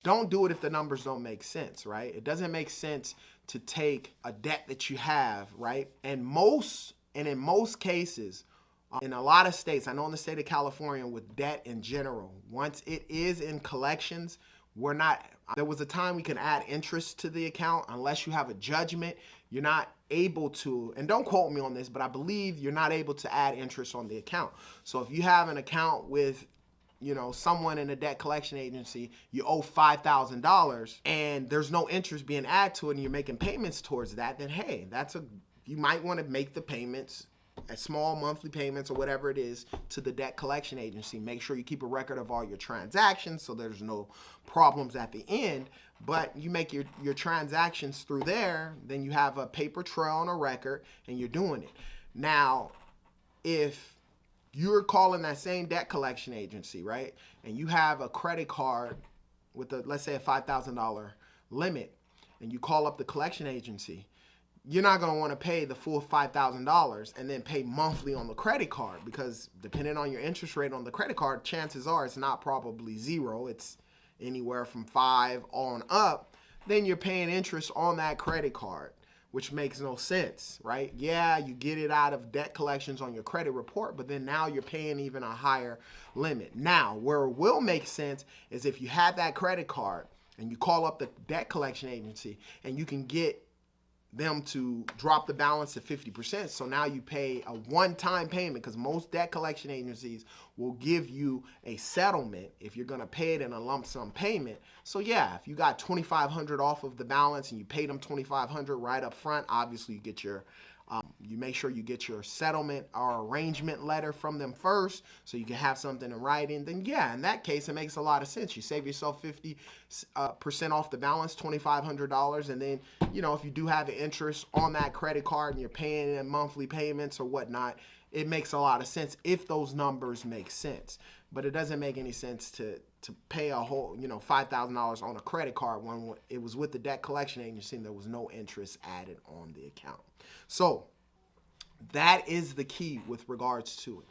Don't do it if the numbers don't make sense, right? It doesn't make sense to take a debt that you have, right? In most cases, in a lot of states, I know in the state of California with debt in general, once it is in collections, we're not, there was a time we can add interest to the account unless you have a judgment. You're not able to, and don't quote me on this, but I believe you're not able to add interest on the account. So if you have an account with someone in a debt collection agency, you owe $5,000 and there's no interest being added to it and you're making payments towards that, then hey, you might want to make the payments as small monthly payments or whatever it is to the debt collection agency. Make sure you keep a record of all your transactions so there's no problems at the end. But you make your transactions through there, then you have a paper trail and a record and you're doing it. Now, if you're calling that same debt collection agency, right? And you have a credit card with let's say a $5,000 limit, and you call up the collection agency, you're not going to want to pay the full $5,000 and then pay monthly on the credit card, because depending on your interest rate on the credit card, chances are it's not probably zero. It's anywhere from 5 on up. Then you're paying interest on that credit card, which makes no sense, right? Yeah, you get it out of debt collections on your credit report, but then now you're paying even a higher limit. Now, where it will make sense is if you have that credit card and you call up the debt collection agency and you can get them to drop the balance to 50%. So now you pay a one-time payment, because most debt collection agencies will give you a settlement if you're going to pay it in a lump sum payment. So yeah, if you got $2,500 off of the balance and you paid them $2,500 right up front, obviously you get you make sure you get your settlement or arrangement letter from them first so you can have something in writing. Then yeah, in that case, it makes a lot of sense. You save yourself 50% off the balance, $2,500. And then, if you do have an interest on that credit card and you're paying in monthly payments or whatnot, it makes a lot of sense if those numbers make sense. But it doesn't make any sense to pay a whole, $5,000 on a credit card when it was with the debt collection agency and there was no interest added on the account. So that is the key with regards to it.